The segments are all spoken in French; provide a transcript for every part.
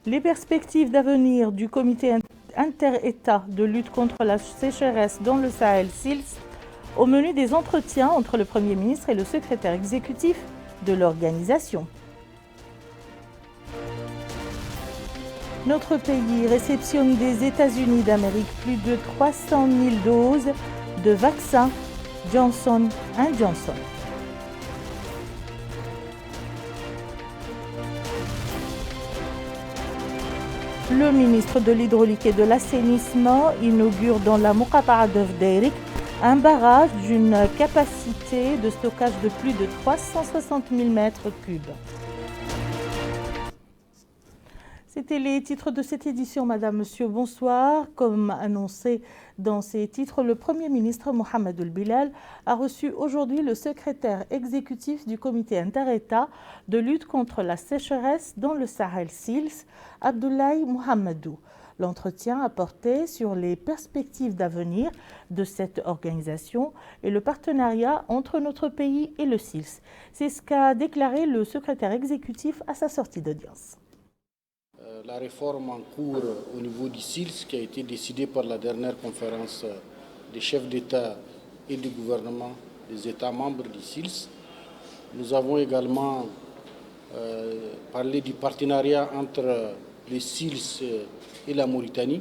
Les perspectives d'avenir du comité inter-État de lutte contre la sécheresse dans le Sahel SILS au menu des entretiens entre le Premier ministre et le secrétaire exécutif de l'organisation. Notre pays réceptionne des États-Unis d'Amérique plus de 300 000 doses de vaccins Johnson & Johnson. Le ministre de l'Hydraulique et de l'Assainissement inaugure dans la Muqata'a de Fdairik un barrage d'une capacité de stockage de plus de 360 000 mètres cubes. C'était les titres de cette édition, Madame, Monsieur, bonsoir. Comme annoncé dans ces titres, le Premier ministre Mohamed Ould Bilal a reçu aujourd'hui le secrétaire exécutif du comité inter-État de lutte contre la sécheresse dans le Sahel SILS, Abdoulaye Mohamedou. L'entretien a porté sur les perspectives d'avenir de cette organisation et le partenariat entre notre pays et le SILS. C'est ce qu'a déclaré le secrétaire exécutif à sa sortie d'audience. La réforme en cours au niveau du SILS qui a été décidée par la dernière conférence des chefs d'État et de gouvernement des États membres du SILS. Nous avons également parlé du partenariat entre le SILS et la Mauritanie.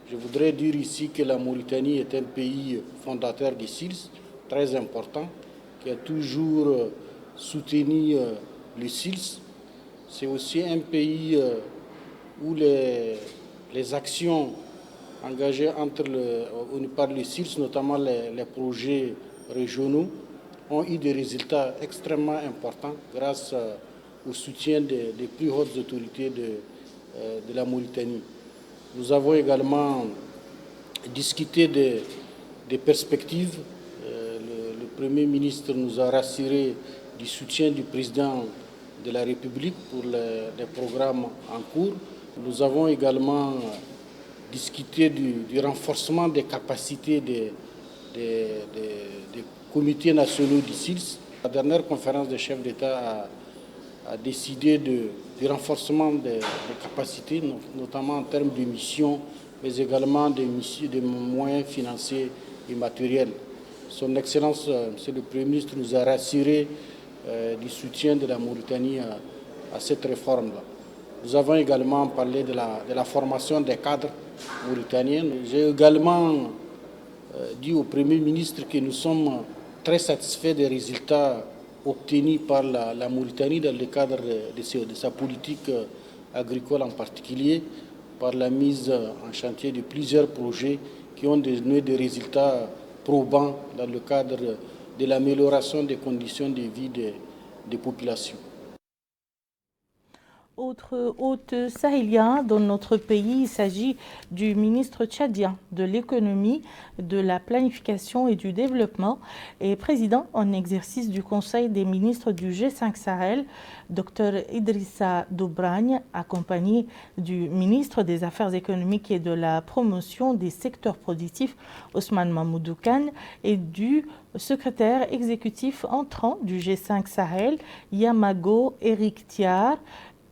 Je voudrais dire ici que la Mauritanie est un pays fondateur du SILS, très important, qui a toujours soutenu le SILS. C'est aussi un pays où les actions engagées par le SILS, notamment les projets régionaux, ont eu des résultats extrêmement importants grâce au soutien des plus hautes autorités de la Mauritanie. Nous avons également discuté des perspectives. Le Premier ministre nous a rassuré du soutien du président de la République pour les programmes en cours. Nous avons également discuté du renforcement des capacités des comités nationaux du SILS. La dernière conférence des chefs d'État a décidé du renforcement des capacités, notamment en termes de missions, mais également des moyens financiers et matériels. Son Excellence, Monsieur le Premier ministre, nous a rassuré du soutien de la Mauritanie à cette réforme-là. Nous avons également parlé de la formation des cadres mauritaniens. J'ai également dit au Premier ministre que nous sommes très satisfaits des résultats obtenus par la Mauritanie dans le cadre de sa politique agricole en particulier, par la mise en chantier de plusieurs projets qui ont donné des résultats probants dans le cadre de l'amélioration des conditions de vie des populations. Autre hôte sahélien dans notre pays, il s'agit du ministre tchadien de l'économie, de la planification et du développement et président en exercice du Conseil des ministres du G5 Sahel, Dr Idrissa Doubragne, accompagné du ministre des Affaires économiques et de la promotion des secteurs productifs, Ousmane Mamoudou Kane, et du secrétaire exécutif entrant du G5 Sahel, Yamago Eric Thiar,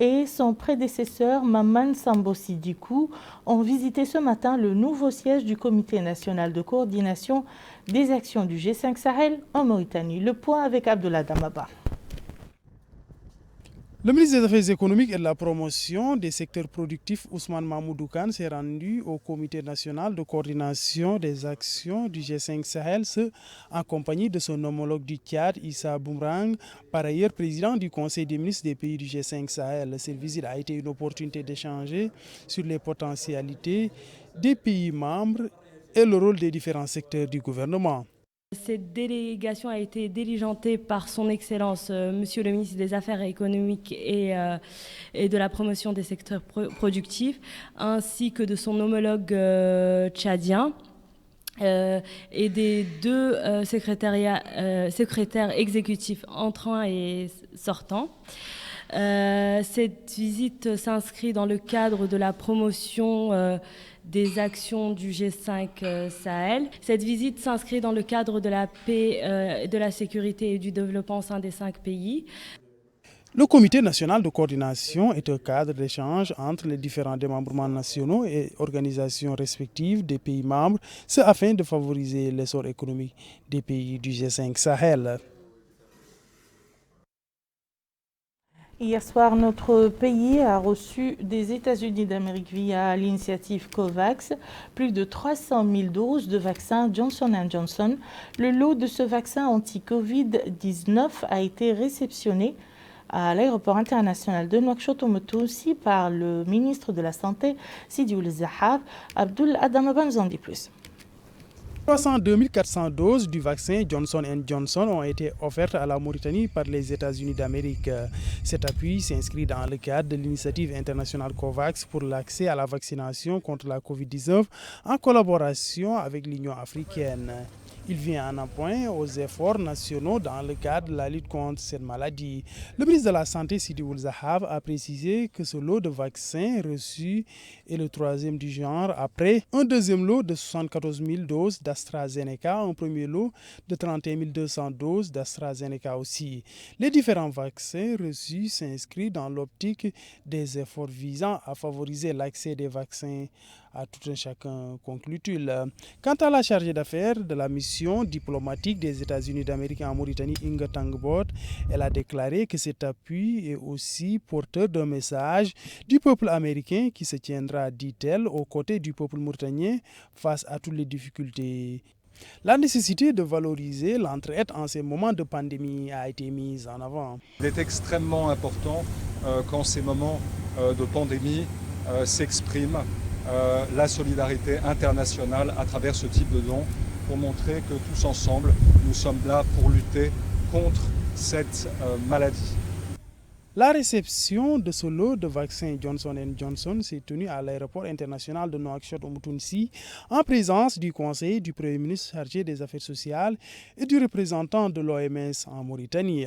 et son prédécesseur Maman Sambo Sidikou ont visité ce matin le nouveau siège du Comité national de coordination des actions du G5 Sahel en Mauritanie. Le point avec Abdoulaye Damaba. Le ministre des Affaires économiques et de la promotion des secteurs productifs, Ousmane Mamoudou Kane, s'est rendu au Comité national de coordination des actions du G5 Sahel, en compagnie de son homologue du Tchad, Issa Boumerang, par ailleurs président du Conseil des ministres des pays du G5 Sahel. Cette visite a été une opportunité d'échanger sur les potentialités des pays membres et le rôle des différents secteurs du gouvernement. Cette délégation a été diligentée par son Excellence, Monsieur le ministre des Affaires économiques et de la promotion des secteurs productifs, ainsi que de son homologue tchadien et des deux secrétaires exécutifs entrants et sortants. Cette visite s'inscrit dans le cadre de la promotion des actions du G5 Sahel. Cette visite s'inscrit dans le cadre de la paix, de la sécurité et du développement au sein des 5 pays. Le Comité national de coordination est un cadre d'échange entre les différents démembrements nationaux et organisations respectives des pays membres, ce afin de favoriser l'essor économique des pays du G5 Sahel. Hier soir, notre pays a reçu des États-Unis d'Amérique via l'initiative COVAX plus de 300 000 doses de vaccin Johnson & Johnson. Le lot de ce vaccin anti-Covid-19 a été réceptionné à l'aéroport international de Nouakchott-Oumoutoussi par le ministre de la Santé, Sidi Ould Zahab. Abdoul Adama nous en dit plus. 302 400 doses du vaccin Johnson & Johnson ont été offertes à la Mauritanie par les États-Unis d'Amérique. Cet appui s'inscrit dans le cadre de l'initiative internationale COVAX pour l'accès à la vaccination contre la Covid-19 en collaboration avec l'Union africaine. Il vient en appoint aux efforts nationaux dans le cadre de la lutte contre cette maladie. Le ministre de la Santé, Sidi Ould Zahab, a précisé que ce lot de vaccins reçu est le troisième du genre après un deuxième lot de 74 000 doses d'AstraZeneca, un premier lot de 31 200 doses d'AstraZeneca aussi. Les différents vaccins reçus s'inscrivent dans l'optique des efforts visant à favoriser l'accès des vaccins à tout un chacun, conclut-il. Quant à la chargée d'affaires de la mission diplomatique des États-Unis d'Amérique en Mauritanie, Inga Tangbot, elle a déclaré que cet appui est aussi porteur d'un message du peuple américain qui se tiendra, dit-elle, aux côtés du peuple mauritanien face à toutes les difficultés. La nécessité de valoriser l'entraide en ces moments de pandémie a été mise en avant. Il est extrêmement important qu'en ces moments de pandémie s'exprime la solidarité internationale à travers ce type de dons pour montrer que tous ensemble, nous sommes là pour lutter contre cette maladie. La réception de ce lot de vaccins Johnson & Johnson s'est tenue à l'aéroport international de Nouakchott-Oumoutoussi en présence du conseiller du Premier ministre chargé des Affaires sociales et du représentant de l'OMS en Mauritanie.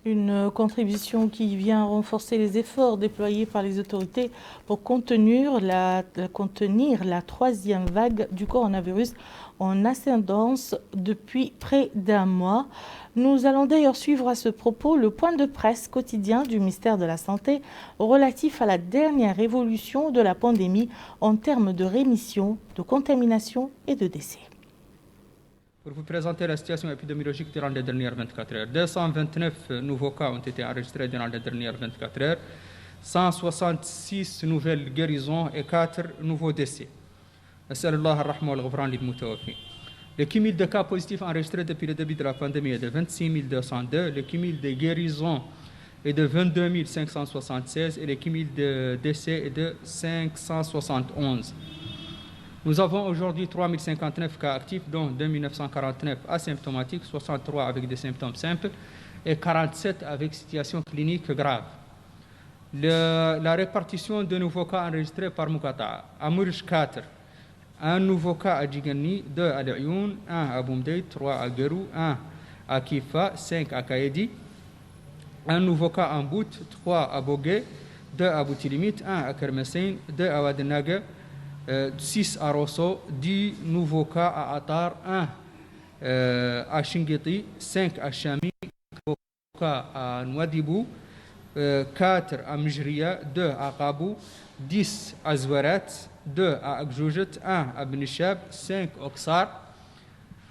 Une contribution qui vient renforcer les efforts déployés par les autorités pour contenir la troisième vague du coronavirus en ascendance depuis près d'un mois. Nous allons d'ailleurs suivre à ce propos le point de presse quotidien du ministère de la Santé relatif à la dernière évolution de la pandémie en termes de rémission, de contamination et de décès. Pour vous présenter la situation épidémiologique durant les dernières 24 heures. 229 nouveaux cas ont été enregistrés durant les dernières 24 heures, 166 nouvelles guérisons et 4 nouveaux décès. Le cumul de cas positifs enregistrés depuis le début de la pandémie est de 26 202, le cumul de guérisons est de 22 576 et le cumul de décès est de 571. Nous avons aujourd'hui 3059 cas actifs, dont 2949 asymptomatiques, 63 avec des symptômes simples et 47 avec situation clinique grave. La répartition de nouveaux cas enregistrés par Mukata. À Mourish 4, un nouveau cas à Djigani, 2 à Lioun, 1 à Boumdey, 3 à Gerou, 1 à Kifa, 5 à Kaedi. Un nouveau cas en Bout, 3 à Bogué, 2 à Boutilimit, 1 à Kermessine, 2 à Wadenaga, 6 à Rosso, 10 nouveaux cas à Atar, 1 à Shingiti, 5 à Chami, 4 cas à Nouadhibou, 4 à Mjria, 2 à Qabou, 10 à Zwarat, 2 à Akjoujet, 1 à Benishab, 5 à Oksar,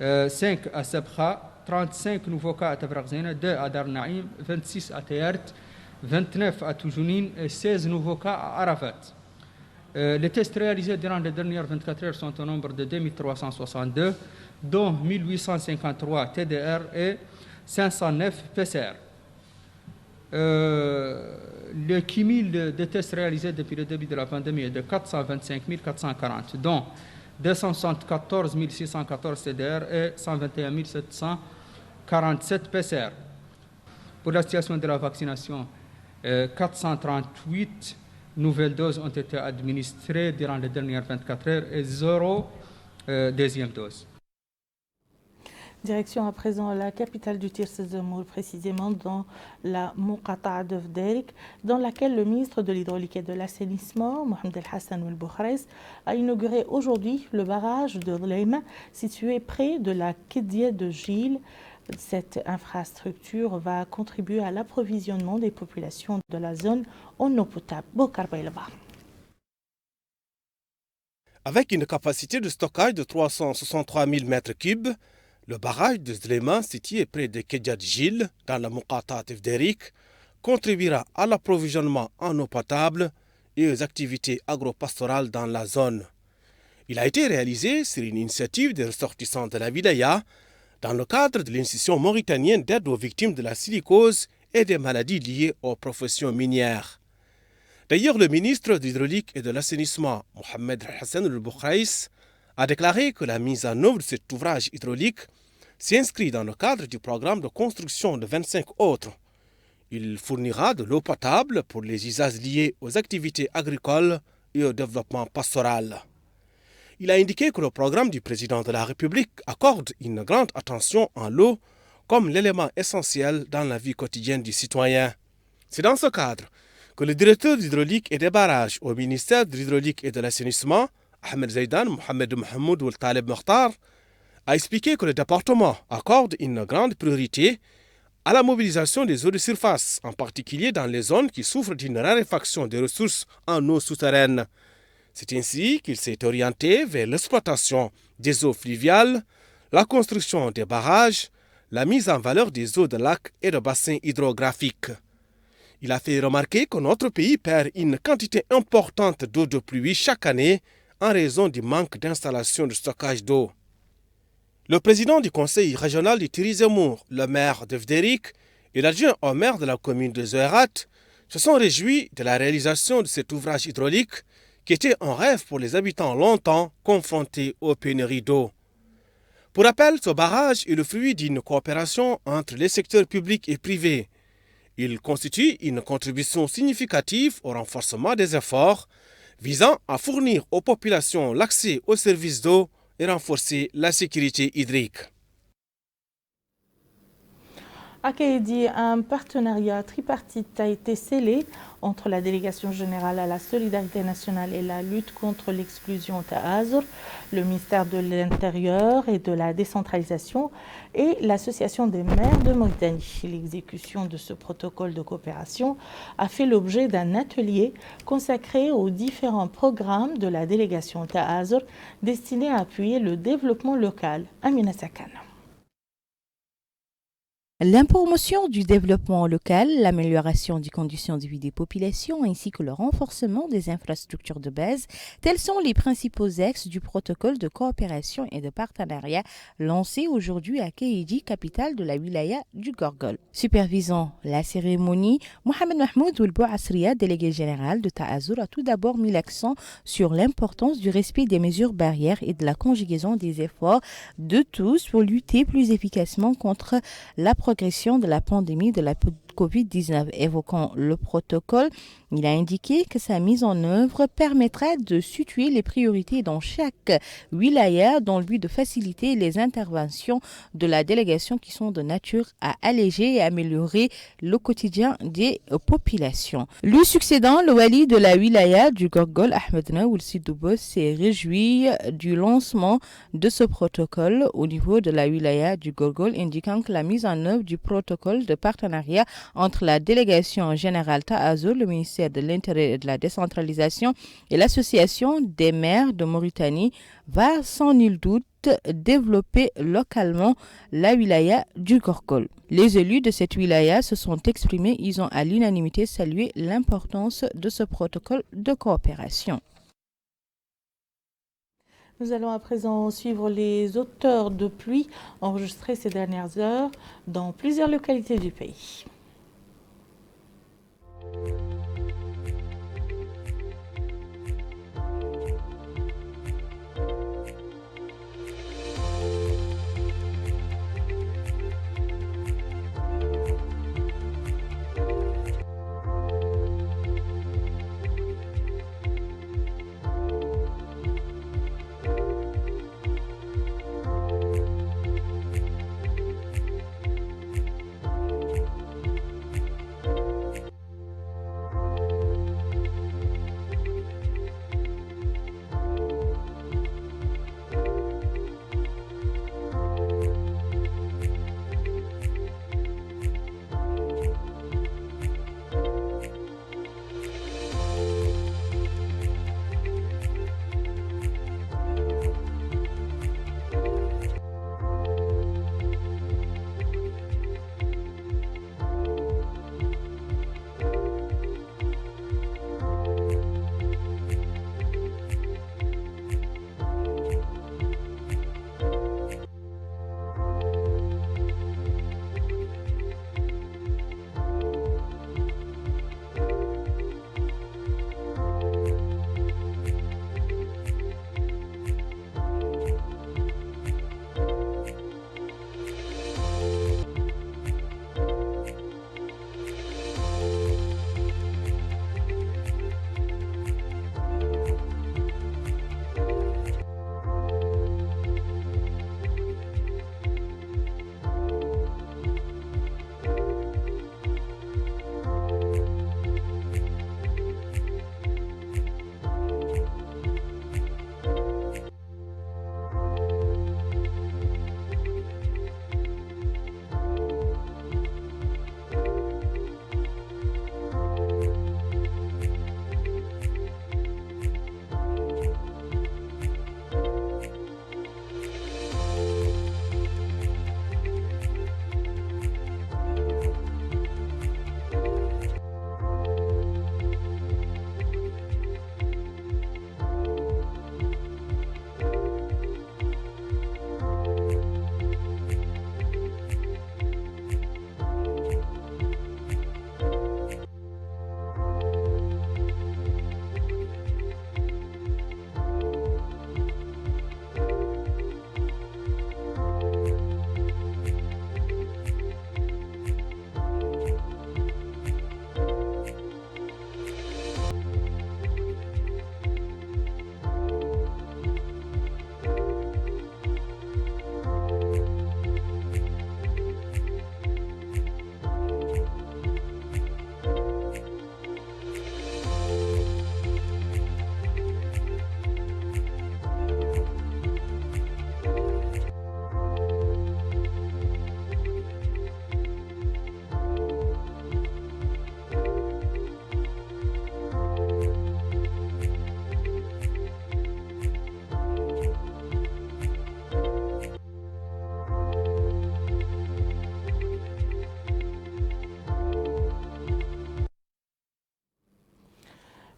5 à Sabkha, 35 nouveaux cas à Tabraghzina, 2 à Dar Naïm, 26 à Tayart, 29 à Toujounine et 16 nouveaux cas à Arafat. Les tests réalisés durant les dernières 24 heures sont au nombre de 2362, dont 1853 TDR et 509 PCR. Le cumul de tests réalisés depuis le début de la pandémie est de 425 440, dont 274 614 TDR et 121 747 PCR. Pour la situation de la vaccination, 438 nouvelles doses ont été administrées durant les dernières 24 heures et 0 deuxième dose. Direction à présent la capitale du Tir-Sezemoul, précisément dans la Muqata'a de Fderik, dans laquelle le ministre de l'Hydraulique et de l'Assainissement, Mohamed El Hassan El Boukhres, a inauguré aujourd'hui le barrage de Leima, situé près de la Kédia de Gilles, Cette infrastructure va contribuer à l'approvisionnement des populations de la zone en eau potable. Bokar Baylaba. Avec une capacité de stockage de 363 000 m3, le barrage de Zlema, situé près de Kedjad-Jil, dans la Muqatat Evderik, contribuera à l'approvisionnement en eau potable et aux activités agro-pastorales dans la zone. Il a été réalisé sur une initiative des ressortissants de la Wilaya dans le cadre de l'institution mauritanienne d'aide aux victimes de la silicose et des maladies liées aux professions minières. D'ailleurs, le ministre de l'Hydraulique et de l'Assainissement, Mohamed Hassan El-Boukhaïs, a déclaré que la mise en œuvre de cet ouvrage hydraulique s'inscrit dans le cadre du programme de construction de 25 autres. Il fournira de l'eau potable pour les usages liés aux activités agricoles et au développement pastoral. Il a indiqué que le programme du président de la République accorde une grande attention à l'eau comme l'élément essentiel dans la vie quotidienne du citoyen. C'est dans ce cadre que le directeur d'hydraulique et des barrages au ministère de l'Hydraulique et de l'Assainissement, Ahmed Zaidan Mohamed Mahmoud Ould Taleb Mokhtar, a expliqué que le département accorde une grande priorité à la mobilisation des eaux de surface, en particulier dans les zones qui souffrent d'une raréfaction des ressources en eau souterraine. C'est ainsi qu'il s'est orienté vers l'exploitation des eaux fluviales, la construction des barrages, la mise en valeur des eaux de lacs et de bassins hydrographiques. Il a fait remarquer que notre pays perd une quantité importante d'eau de pluie chaque année en raison du manque d'installations de stockage d'eau. Le président du conseil régional du Tizi Zemmour, le maire de Vderik et l'adjoint au maire de la commune de Zoerat se sont réjouis de la réalisation de cet ouvrage hydraulique qui était un rêve pour les habitants longtemps confrontés aux pénuries d'eau. Pour rappel, ce barrage est le fruit d'une coopération entre les secteurs publics et privés. Il constitue une contribution significative au renforcement des efforts visant à fournir aux populations l'accès aux services d'eau et renforcer la sécurité hydrique. À Kaidi, un partenariat tripartite a été scellé entre la Délégation générale à la solidarité nationale et la lutte contre l'exclusion Ta'azur, le ministère de l'Intérieur et de la décentralisation et l'Association des maires de Mauritanie. L'exécution de ce protocole de coopération a fait l'objet d'un atelier consacré aux différents programmes de la Délégation Ta'azur destinés à appuyer le développement local. Amina Sakana. La promotion du développement local, l'amélioration des conditions de vie des populations ainsi que le renforcement des infrastructures de base, tels sont les principaux axes du protocole de coopération et de partenariat lancé aujourd'hui à Kaidi, capitale de la wilaya du Gorgol. Supervisant la cérémonie, Mohamed Mahmoud Ould Bouasria, délégué général de Ta'azur, a tout d'abord mis l'accent sur l'importance du respect des mesures barrières et de la conjugaison des efforts de tous pour lutter plus efficacement contre la progression de la pandémie de la COVID-19. Évoquant le protocole, il a indiqué que sa mise en œuvre permettra de situer les priorités dans chaque wilaya dans le but de faciliter les interventions de la délégation qui sont de nature à alléger et améliorer le quotidien des populations. Lui succédant, le wali de la wilaya du Gorgol, Ahmed Naoul Sidoubos, s'est réjoui du lancement de ce protocole au niveau de la wilaya du Gorgol, indiquant que la mise en œuvre du protocole de partenariat entre la délégation générale Ta'azur, le ministère de l'Intérieur et de la décentralisation et l'association des maires de Mauritanie va sans nul doute développer localement la wilaya du Gorgol. Les élus de cette wilaya se sont exprimés, ils ont à l'unanimité salué l'importance de ce protocole de coopération. Nous allons à présent suivre les hauteurs de pluie enregistrées ces dernières heures dans plusieurs localités du pays.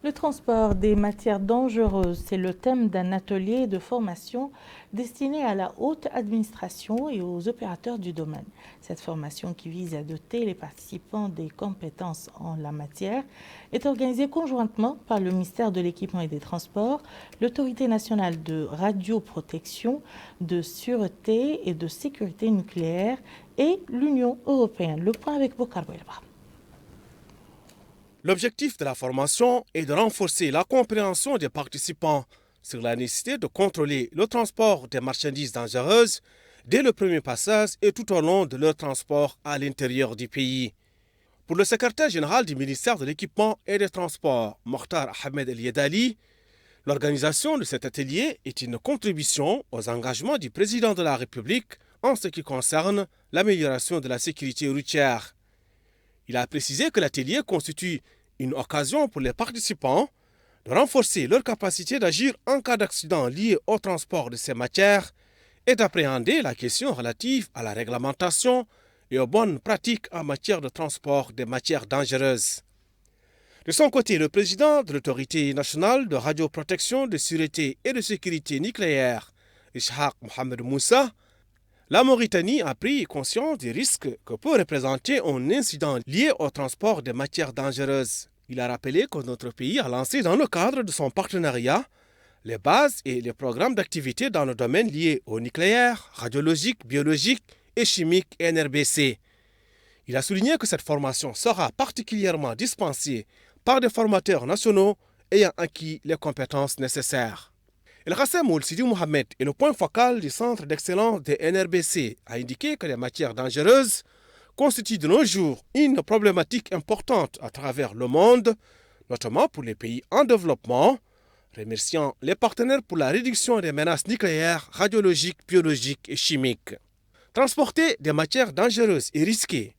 Le transport des matières dangereuses, c'est le thème d'un atelier de formation destiné à la haute administration et aux opérateurs du domaine. Cette formation, qui vise à doter les participants des compétences en la matière, est organisée conjointement par le ministère de l'Équipement et des Transports, l'Autorité nationale de radioprotection, de sûreté et de sécurité nucléaire et l'Union européenne. Le point avec Bokar Belba. L'objectif de la formation est de renforcer la compréhension des participants sur la nécessité de contrôler le transport des marchandises dangereuses dès le premier passage et tout au long de leur transport à l'intérieur du pays. Pour le secrétaire général du ministère de l'Équipement et des Transports, Mokhtar Ahmed El Yedali, l'organisation de cet atelier est une contribution aux engagements du président de la République en ce qui concerne l'amélioration de la sécurité routière. Il a précisé que l'atelier constitue une occasion pour les participants de renforcer leur capacité d'agir en cas d'accident lié au transport de ces matières et d'appréhender la question relative à la réglementation et aux bonnes pratiques en matière de transport des matières dangereuses. De son côté, le président de l'Autorité nationale de radioprotection, de sûreté et de sécurité nucléaire, Ishaq Mohamed Moussa, la Mauritanie a pris conscience des risques que peut représenter un incident lié au transport des matières dangereuses. Il a rappelé que notre pays a lancé dans le cadre de son partenariat les bases et les programmes d'activité dans le domaine lié au nucléaire, radiologique, biologique et chimique NRBC. Il a souligné que cette formation sera particulièrement dispensée par des formateurs nationaux ayant acquis les compétences nécessaires. El Qassem Ould Sidi Mohamed est le point focal du centre d'excellence des NRBC, a indiqué que les matières dangereuses constituent de nos jours une problématique importante à travers le monde, notamment pour les pays en développement, remerciant les partenaires pour la réduction des menaces nucléaires, radiologiques, biologiques et chimiques. Transporter des matières dangereuses est risqué.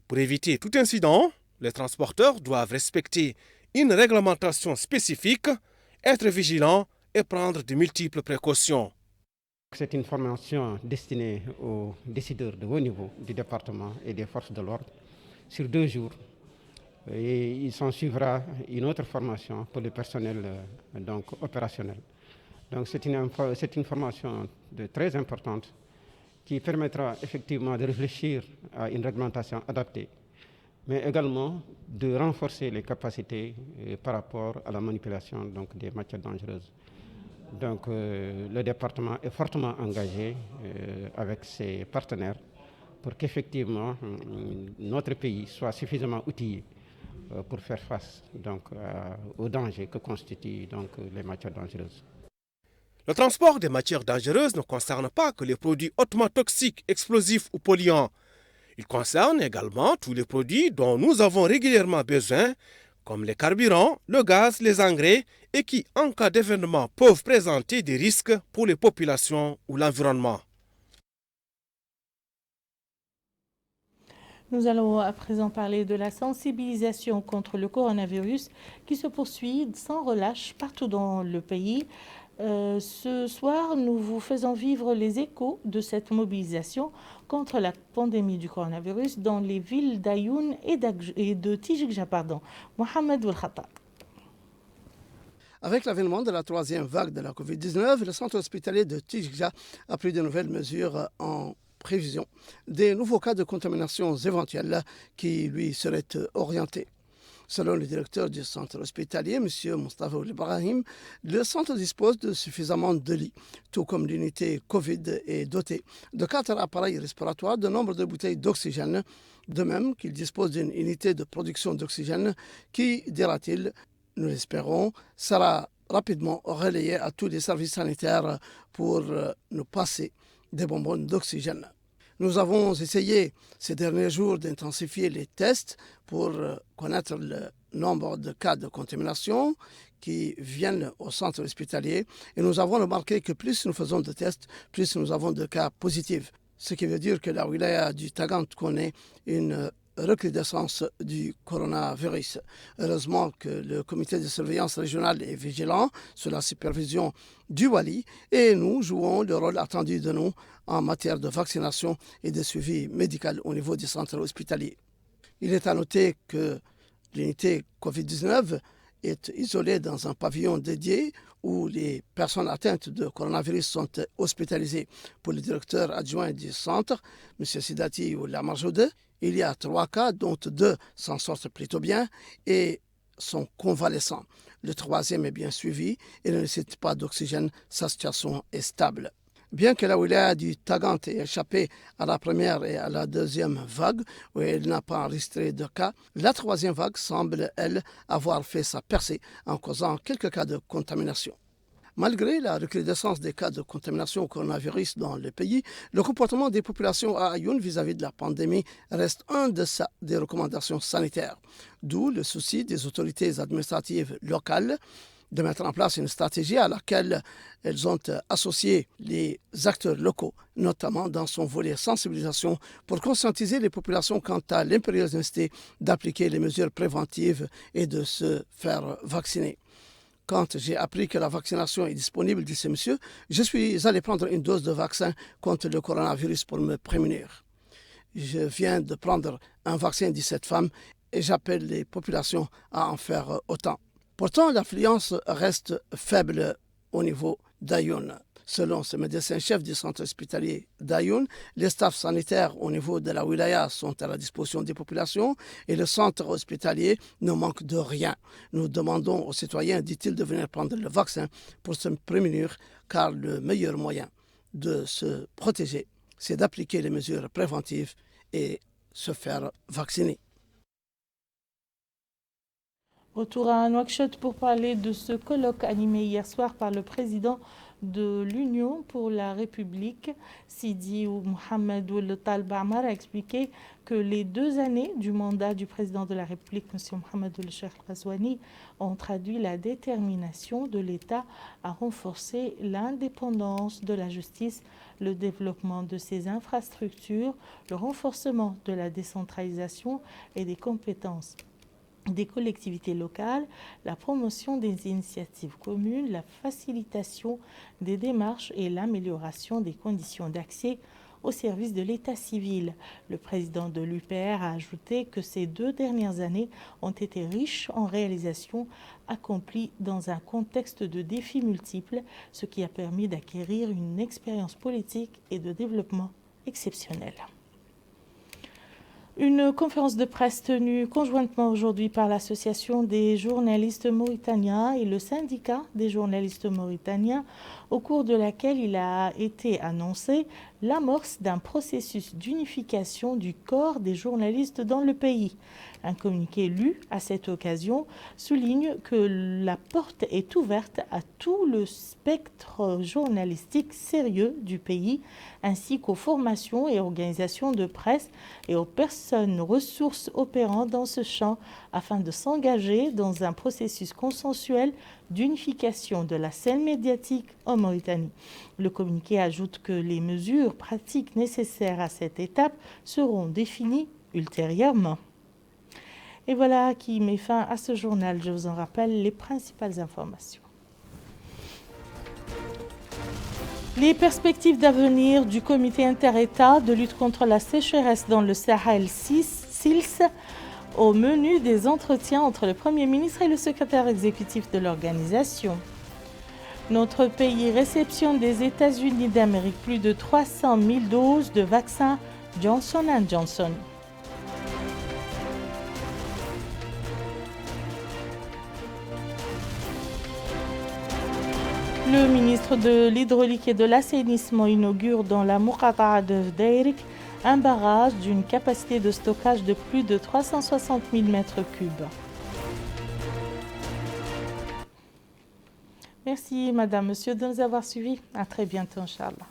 Pour éviter tout incident, les transporteurs doivent respecter une réglementation spécifique, être vigilants et prendre de multiples précautions. C'est une formation destinée aux décideurs de haut niveau du département et des forces de l'ordre sur 2 jours. Et il s'en suivra une autre formation pour le personnel opérationnel. Donc c'est une formation très importante qui permettra effectivement de réfléchir à une réglementation adaptée, mais également de renforcer les capacités par rapport à la manipulation des matières dangereuses. Donc le département est fortement engagé avec ses partenaires pour qu'effectivement notre pays soit suffisamment outillé pour faire face aux dangers que constituent les matières dangereuses. Le transport des matières dangereuses ne concerne pas que les produits hautement toxiques, explosifs ou polluants. Il concerne également tous les produits dont nous avons régulièrement besoin, comme les carburants, le gaz, les engrais, et qui, en cas d'événement, peuvent présenter des risques pour les populations ou l'environnement. Nous allons à présent parler de la sensibilisation contre le coronavirus qui se poursuit sans relâche partout dans le pays. Ce soir, nous vous faisons vivre les échos de cette mobilisation contre la pandémie du coronavirus dans les villes d'Ayoun et de Tijikja. Mohamed Oulkhata. Avec l'avènement de la 3e vague de la Covid-19, le centre hospitalier de Tijikja a pris de nouvelles mesures en prévision des nouveaux cas de contamination éventuels qui lui seraient orientés. Selon le directeur du centre hospitalier, M. Mustafa Ibrahim, le centre dispose de suffisamment de lits, tout comme l'unité Covid est dotée de 4 appareils respiratoires, de nombre de bouteilles d'oxygène, de même qu'il dispose d'une unité de production d'oxygène qui, dira-t-il, nous l'espérons, sera rapidement relayée à tous les services sanitaires pour nous passer des bonbons d'oxygène. Nous avons essayé ces derniers jours d'intensifier les tests pour connaître le nombre de cas de contamination qui viennent au centre hospitalier et nous avons remarqué que plus nous faisons de tests, plus nous avons de cas positifs. Ce qui veut dire que la wilaya du Tagant connaît une recrudescence du coronavirus. Heureusement que le comité de surveillance régionale est vigilant sous la supervision du Wali et nous jouons le rôle attendu de nous en matière de vaccination et de suivi médical au niveau du centre hospitalier. Il est à noter que l'unité Covid-19 est isolé dans un pavillon dédié où les personnes atteintes de coronavirus sont hospitalisées. Pour le directeur adjoint du centre, M. Sidati Oulamajoude, il y a 3 cas, dont 2 s'en sortent plutôt bien et sont convalescents. Le 3e est bien suivi et ne nécessite pas d'oxygène. Sa situation est stable. Bien que la wilaya du Tagant ait échappé à la première et à la deuxième vague, où elle n'a pas enregistré de cas, la 3e vague semble, elle, avoir fait sa percée en causant quelques cas de contamination. Malgré la recrudescence des cas de contamination au coronavirus dans le pays, le comportement des populations à Ayoun vis-à-vis de la pandémie reste en deçà des recommandations sanitaires. D'où le souci des autorités administratives locales de mettre en place une stratégie à laquelle elles ont associé les acteurs locaux, notamment dans son volet sensibilisation, pour conscientiser les populations quant à l'impérieuse nécessité d'appliquer les mesures préventives et de se faire vacciner. Quand j'ai appris que la vaccination est disponible, dit ce monsieur, je suis allé prendre une dose de vaccin contre le coronavirus pour me prémunir. Je viens de prendre un vaccin, dit cette femme, et j'appelle les populations à en faire autant. Pourtant, l'affluence reste faible au niveau d'Ayoun. Selon ce médecin-chef du centre hospitalier d'Ayoun, les staffs sanitaires au niveau de la wilaya sont à la disposition des populations et le centre hospitalier ne manque de rien. Nous demandons aux citoyens, dit-il, de venir prendre le vaccin pour se prémunir, car le meilleur moyen de se protéger, c'est d'appliquer les mesures préventives et se faire vacciner. Retour à Nouakchott pour parler de ce colloque animé hier soir par le président de l'Union pour la République, Sidi Mohamed Ould Talb Ammar, a expliqué que les 2 années du mandat du président de la République, M. Mohamed Ould Cheikh Ghazouani, ont traduit la détermination de l'État à renforcer l'indépendance de la justice, le développement de ses infrastructures, le renforcement de la décentralisation et des compétences des collectivités locales, la promotion des initiatives communes, la facilitation des démarches et l'amélioration des conditions d'accès au service de l'état civil. Le président de l'UPR a ajouté que ces 2 dernières années ont été riches en réalisations accomplies dans un contexte de défis multiples, ce qui a permis d'acquérir une expérience politique et de développement exceptionnelle. Une conférence de presse tenue conjointement aujourd'hui par l'Association des journalistes mauritaniens et le syndicat des journalistes mauritaniens, au cours de laquelle il a été annoncé l'amorce d'un processus d'unification du corps des journalistes dans le pays. Un communiqué lu à cette occasion souligne que la porte est ouverte à tout le spectre journalistique sérieux du pays, ainsi qu'aux formations et organisations de presse et aux personnes ressources opérant dans ce champ, afin de s'engager dans un processus consensuel d'unification de la scène médiatique en Mauritanie. Le communiqué ajoute que les mesures pratiques nécessaires à cette étape seront définies ultérieurement. Et voilà qui met fin à ce journal. Je vous en rappelle les principales informations. Les perspectives d'avenir du comité inter-État de lutte contre la sécheresse dans le Sahel SILS au menu des entretiens entre le Premier ministre et le secrétaire exécutif de l'organisation. Notre pays réceptionne des États-Unis d'Amérique plus de 300 000 doses de vaccins Johnson & Johnson. Le ministre de l'Hydraulique et de l'Assainissement inaugure dans la Muqata'a de Fdeirik un barrage d'une capacité de stockage de plus de 360 000 mètres cubes. Merci, Madame, Monsieur, de nous avoir suivis. À très bientôt, Inch'Allah.